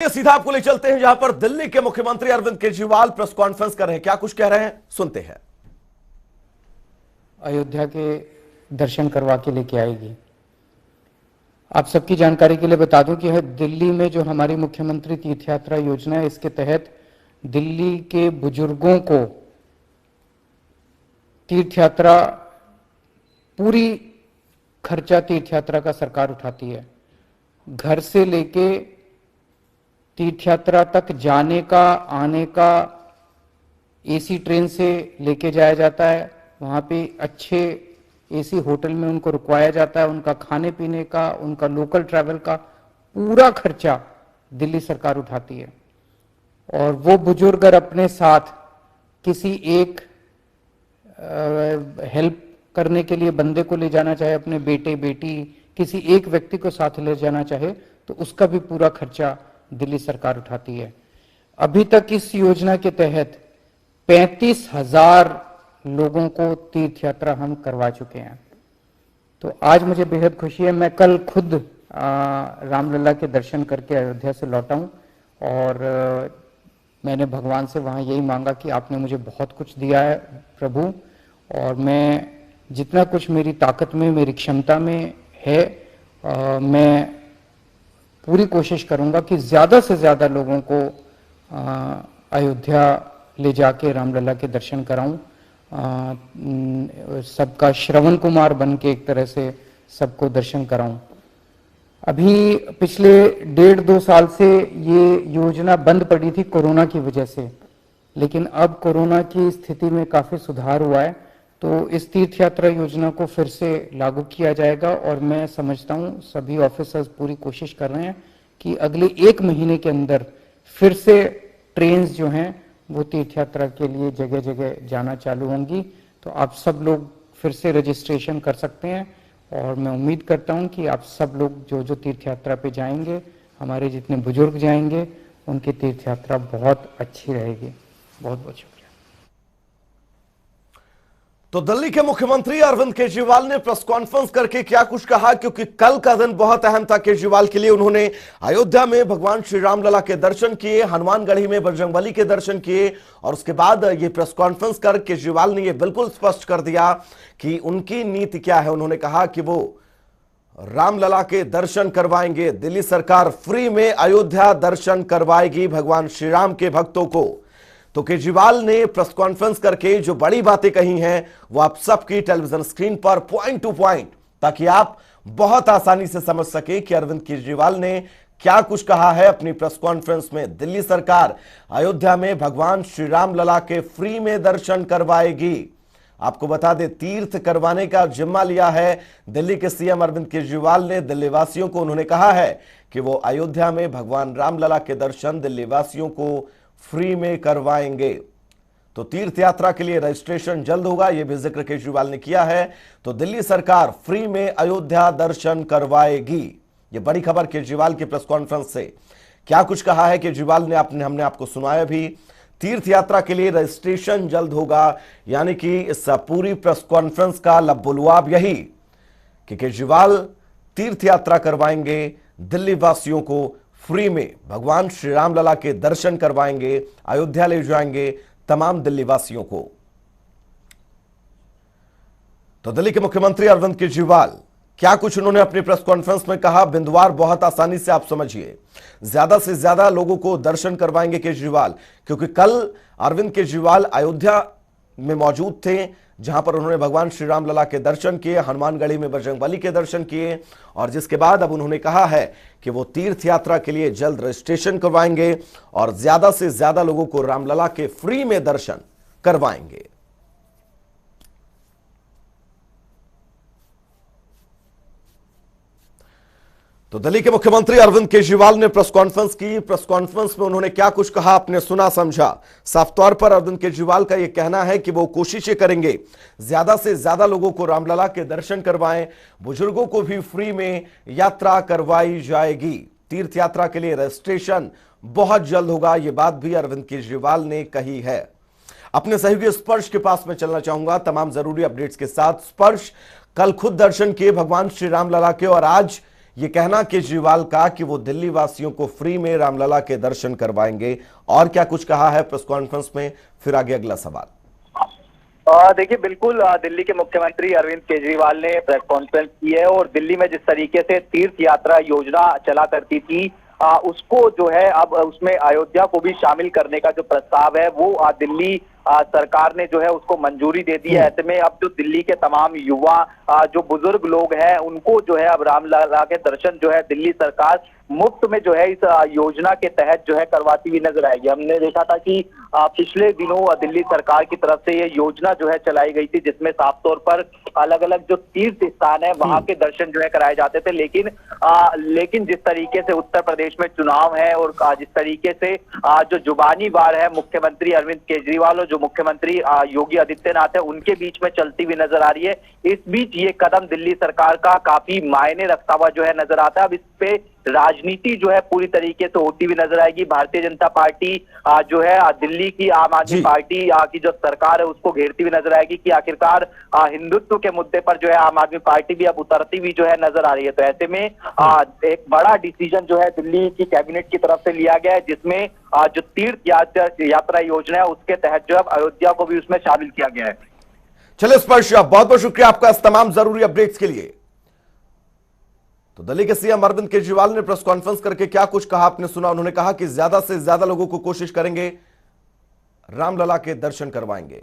ये सीधा आपको ले चलते हैं जहां पर दिल्ली के मुख्यमंत्री अरविंद केजरीवाल प्रेस कॉन्फ्रेंस कर रहे हैं। क्या कुछ कह रहे हैं, सुनते हैं। अयोध्या के दर्शन करवा के लेके आएगी। आप सबकी जानकारी के लिए बता दूं कि दिल्ली में जो हमारी मुख्यमंत्री तीर्थ यात्रा योजना है, इसके तहत दिल्ली के बुजुर्गों को तीर्थ यात्रा, पूरी खर्चा तीर्थ यात्रा का सरकार उठाती है। घर से लेके तीर्थ यात्रा तक जाने का, आने का एसी ट्रेन से लेके जाया जाता है। वहाँ पे अच्छे एसी होटल में उनको रुकवाया जाता है। उनका खाने पीने का, उनका लोकल ट्रैवल का पूरा खर्चा दिल्ली सरकार उठाती है। और वो बुजुर्ग अगर अपने साथ किसी एक हेल्प करने के लिए बंदे को ले जाना चाहे, अपने बेटे बेटी किसी एक व्यक्ति को साथ ले जाना चाहे, तो उसका भी पूरा खर्चा दिल्ली सरकार उठाती है। अभी तक इस योजना के तहत 35,000 लोगों को तीर्थ यात्रा हम करवा चुके हैं। तो आज मुझे बेहद खुशी है। मैं कल खुद रामलला के दर्शन करके अयोध्या से लौटा हूं और मैंने भगवान से वहां यही मांगा कि आपने मुझे बहुत कुछ दिया है प्रभु, और मैं जितना कुछ मेरी ताकत में, मेरी क्षमता में है, मैं पूरी कोशिश करूंगा कि ज्यादा से ज्यादा लोगों को अयोध्या ले जाके रामलला के दर्शन कराऊं। सबका श्रवण कुमार बन के एक तरह से सबको दर्शन कराऊं। अभी पिछले 1.5-2 साल से ये योजना बंद पड़ी थी कोरोना की वजह से, लेकिन अब कोरोना की स्थिति में काफी सुधार हुआ है, तो इस तीर्थ यात्रा योजना को फिर से लागू किया जाएगा। और मैं समझता हूँ सभी ऑफिसर्स पूरी कोशिश कर रहे हैं कि अगले 1 महीने के अंदर फिर से ट्रेन्स जो हैं वो तीर्थ यात्रा के लिए जगह जगह जाना चालू होंगी। तो आप सब लोग फिर से रजिस्ट्रेशन कर सकते हैं और मैं उम्मीद करता हूं कि आप सब लोग जो जो तीर्थ यात्रा पे जाएंगे, हमारे जितने बुजुर्ग जाएंगे, उनकी तीर्थ यात्रा बहुत अच्छी रहेगी। बहुत बहुत शुक्रिया। तो दिल्ली के मुख्यमंत्री अरविंद केजरीवाल ने प्रेस कॉन्फ्रेंस करके क्या कुछ कहा, क्योंकि कल का दिन बहुत अहम था केजरीवाल के लिए। उन्होंने अयोध्या में भगवान श्री रामलला के दर्शन किए, हनुमानगढ़ी में बजरंगबली के दर्शन किए, और उसके बाद ये प्रेस कॉन्फ्रेंस कर केजरीवाल ने यह बिल्कुल स्पष्ट कर दिया कि उनकी नीति क्या है। उन्होंने कहा कि वो रामलला के दर्शन करवाएंगे, दिल्ली सरकार फ्री में अयोध्या दर्शन करवाएगी भगवान श्री राम के भक्तों को। तो केजरीवाल ने प्रेस कॉन्फ्रेंस करके जो बड़ी बातें कही हैं वो आप सबकी टेलीविजन स्क्रीन पर पॉइंट टू पॉइंट, ताकि आप बहुत आसानी से समझ सके कि अरविंद केजरीवाल ने क्या कुछ कहा है अपनी प्रेस कॉन्फ्रेंस में। दिल्ली सरकार अयोध्या में भगवान श्री रामलला के फ्री में दर्शन करवाएगी। आपको बता दें, तीर्थ करवाने का जिम्मा लिया है दिल्ली के सीएम अरविंद केजरीवाल ने। दिल्ली वासियों को उन्होंने कहा है कि वो अयोध्या में भगवान रामलला के दर्शन दिल्ली वासियों को फ्री में करवाएंगे। तो तीर्थ यात्रा के लिए रजिस्ट्रेशन जल्द होगा, यह भी जिक्र केजरीवाल ने किया है। तो दिल्ली सरकार फ्री में अयोध्या दर्शन करवाएगी। यह बड़ी खबर केजरीवाल की प्रेस कॉन्फ्रेंस से। क्या कुछ कहा है केजरीवाल ने, हमने आपको सुनाया भी। तीर्थ यात्रा के लिए रजिस्ट्रेशन जल्द होगा, यानी कि इस पूरी प्रेस कॉन्फ्रेंस का लबुलुआब यही कि केजरीवाल तीर्थ यात्रा करवाएंगे, दिल्ली वासियों को फ्री में भगवान श्री रामलला के दर्शन करवाएंगे, अयोध्या ले जाएंगे तमाम दिल्ली वासियों को। तो दिल्ली के मुख्यमंत्री अरविंद केजरीवाल क्या कुछ उन्होंने अपनी प्रेस कॉन्फ्रेंस में कहा, बिंदुवार बहुत आसानी से आप समझिए। ज्यादा से ज्यादा लोगों को दर्शन करवाएंगे केजरीवाल, क्योंकि कल अरविंद केजरीवाल अयोध्या में मौजूद थे, जहां पर उन्होंने भगवान श्री रामलला के दर्शन किए, हनुमानगढ़ी में बजरंगबली के दर्शन किए, और जिसके बाद अब उन्होंने कहा है कि वो तीर्थ यात्रा के लिए जल्द रजिस्ट्रेशन करवाएंगे और ज्यादा से ज्यादा लोगों को रामलला के फ्री में दर्शन करवाएंगे। तो दिल्ली के मुख्यमंत्री अरविंद केजरीवाल ने प्रेस कॉन्फ्रेंस की। प्रेस कॉन्फ्रेंस में उन्होंने क्या कुछ कहा, आपने सुना समझा। साफ तौर पर अरविंद केजरीवाल का यह कहना है कि वो कोशिशें करेंगे ज्यादा से ज्यादा लोगों को रामलला के दर्शन करवाएं, बुजुर्गों को भी फ्री में यात्रा करवाई जाएगी। तीर्थ यात्रा के लिए रजिस्ट्रेशन बहुत जल्द होगा, यह बात भी अरविंद केजरीवाल ने कही है। अपने सहयोगी स्पर्श के पास में चलना चाहूंगा तमाम जरूरी अपडेट्स के साथ। स्पर्श, कल खुद दर्शन किए भगवान श्री रामलला के, और आज ये कहना केजरीवाल का कि वो दिल्ली वासियों को फ्री में रामलला के दर्शन करवाएंगे। और क्या कुछ कहा है प्रेस कॉन्फ्रेंस में, फिर आगे अगला सवाल। देखिए, बिल्कुल दिल्ली के मुख्यमंत्री अरविंद केजरीवाल ने प्रेस कॉन्फ्रेंस की है और दिल्ली में जिस तरीके से तीर्थ यात्रा योजना चला करती थी उसको जो है अब उसमें अयोध्या को भी शामिल करने का जो प्रस्ताव है वो दिल्ली सरकार ने जो है उसको मंजूरी दे दी है। ऐसे में अब जो दिल्ली के तमाम युवा जो बुजुर्ग लोग हैं उनको जो है अब रामलला के दर्शन जो है दिल्ली सरकार मुफ्त में जो है इस योजना के तहत जो है करवाती हुई नजर आएगी। हमने देखा था कि पिछले दिनों दिल्ली सरकार की तरफ से ये योजना जो है चलाई गई थी जिसमें साफ तौर पर अलग अलग जो तीर्थ स्थान है वहां के दर्शन जो है कराए जाते थे। लेकिन जिस तरीके से उत्तर प्रदेश में चुनाव है और जिस तरीके से जो जुबानी वार है मुख्यमंत्री अरविंद केजरीवाल और जो मुख्यमंत्री योगी आदित्यनाथ है उनके बीच में चलती हुई नजर आ रही है। इस बीच ये कदम दिल्ली सरकार का काफी मायने रखता हुआ जो है नजर आता है। अब इस पे राजनीति जो है पूरी तरीके से होती हुई नजर आएगी। भारतीय जनता पार्टी जो है दिल्ली की आम आदमी पार्टी की जो सरकार है उसको घेरती हुई नजर आएगी कि आखिरकार हिंदुत्व के मुद्दे पर जो है आम आदमी पार्टी भी अब उतरती हुई जो है नजर आ रही है। तो ऐसे में एक बड़ा डिसीजन जो है दिल्ली की कैबिनेट की तरफ से लिया गया है जिसमें जो तीर्थ यात्रा योजना है उसके तहत जो है अयोध्या को भी उसमें शामिल किया गया है। चलिए स्पर्श, बहुत बहुत शुक्रिया आपका इस तमाम जरूरी अपडेट्स के लिए। तो दिल्ली के सीएम अरविंद केजरीवाल ने प्रेस कॉन्फ्रेंस करके क्या कुछ कहा आपने सुना। उन्होंने कहा कि ज्यादा से ज्यादा लोगों को कोशिश करेंगे, रामलला के दर्शन करवाएंगे।